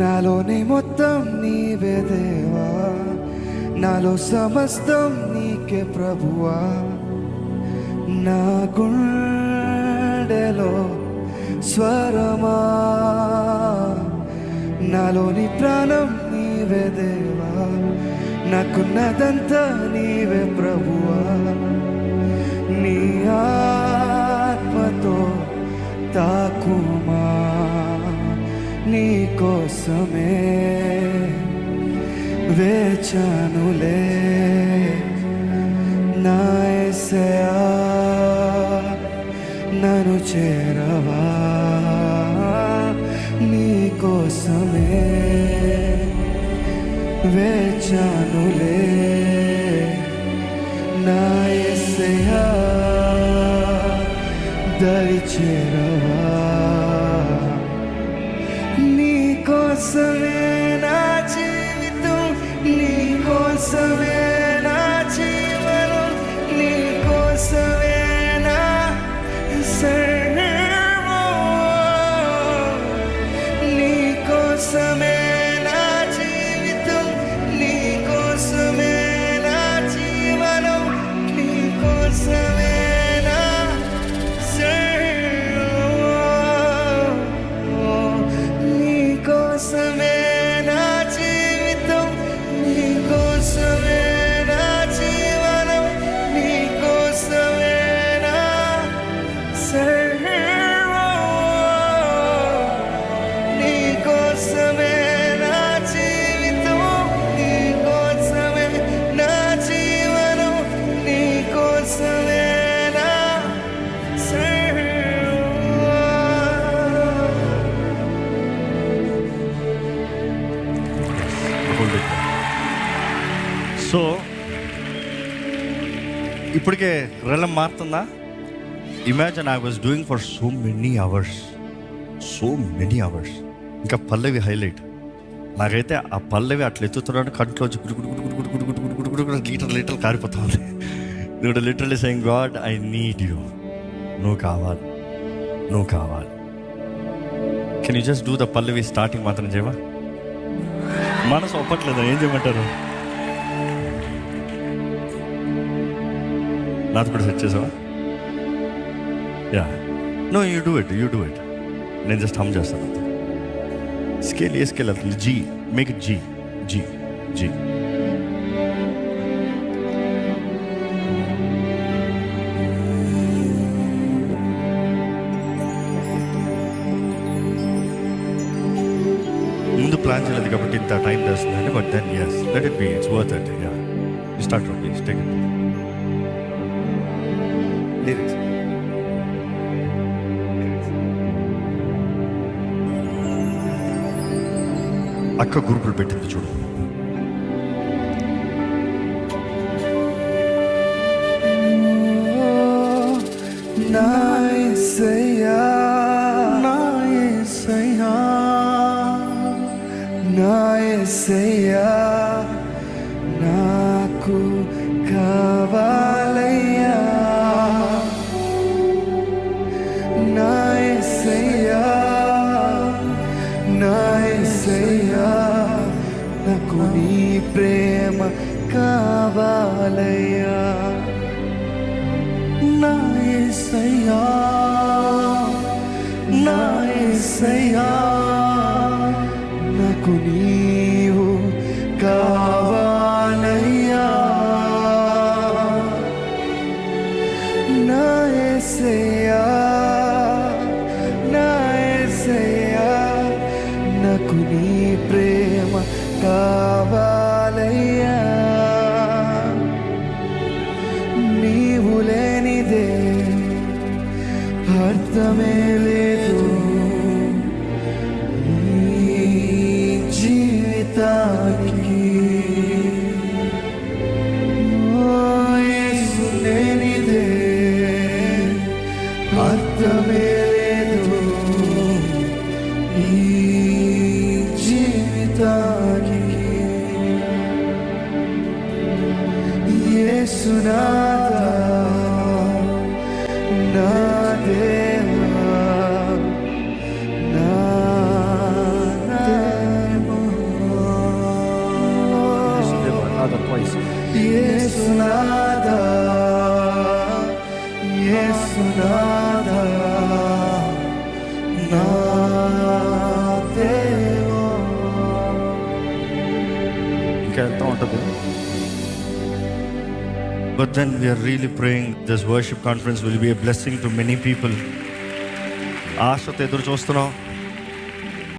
నాలోని మొత్తం నీవే దేవా, నాలో సమస్తం నీకే ప్రభువా. నా గుండెలో స్వరమా, నాలోని ప్రాణం నీవే దేవా, నాకున్నదంతా నీవే ప్రభువా. నీ ఆత్మతో తాకుమా, నీ కోసమే వేచానులే. నా యేసయ్యా నన్ను చేరవా, నీ కోసమే వేచానులే. నా యేసయ్యా దరి చేరవా, నీ కోసమే నా జీవితం, నీ కోసమే నా జీవనం, నీ కోసమే నా సర్వం, నీ కోసమే నా జీవితం, నీ కోసమే నా జీవనం, నీ కోసమే నా సర్వం, నీ కోసమే నా జీవితం, నీ కోసమే నా జీవనం, నీ కోసమే నా సర్వం, నీ కోసమే నా జీవితం, నీ కోసమే నా జీవనం, నీ కోసమే నా సర్వం. సో ఇప్పటికే రెలం మారుతుందా? Imagine I was doing for so many hours. ఇంకా పల్లవి హైలైట్. నాకైతే ఆ పల్లవి అట్లా ఎత్తుతున్నాడు, కంట్లోంచి లీటర్లు కారిపోతా ఉంది. నువ్వు literally saying God I need you, నువ్వు కావాలి. Can you just do the Pallavi starting మాత్రం చేయవా? మనసు ఒప్పట్లేదా? ఏం చేయమంటారు? నాతో కూడా సెట్ చేసావా? Yeah, no you do it. నేను జస్ట్ హమ్ చేస్తాను. స్కేల్ ఏ స్కేల్ అవుతుంది? G, make it G. ముందు ప్లాన్ చేయలేదు కాబట్టి ఇంత టైం చేస్తుందండి. But then yes, let it be, it's worth it. Yeah, you start from please, take it. Lyrics. అక్క గ్రూపులు పెట్టింది చూడు. నా యేసయ్యా, నా యేసయ్యా నాకు కావాలయ్యా. నా యేసయ్యా నాకు నీ ప్రేమ కావాలయ్యా. నా యేసయ్యా నాకు నీవు కావాలయ్యా. నా యేసయ్యా నాకు నీ ప్రేమ కావాలయ్యా. నీవు లేనిదే అర్థమే లేదు జీవితానికి. యేసు లేనిదే అర్థమే లేదు ఈ జీవితానికి. యేసునాథా నా దేవా, నా other place. యేసునాథా యేసునాథా నా దేవా. ఇంకా వెళ్తూ ఉంటుంది. But then we are really praying this worship conference will be a blessing to many people. ఆశతో ఎదురు చూస్తున్నాం.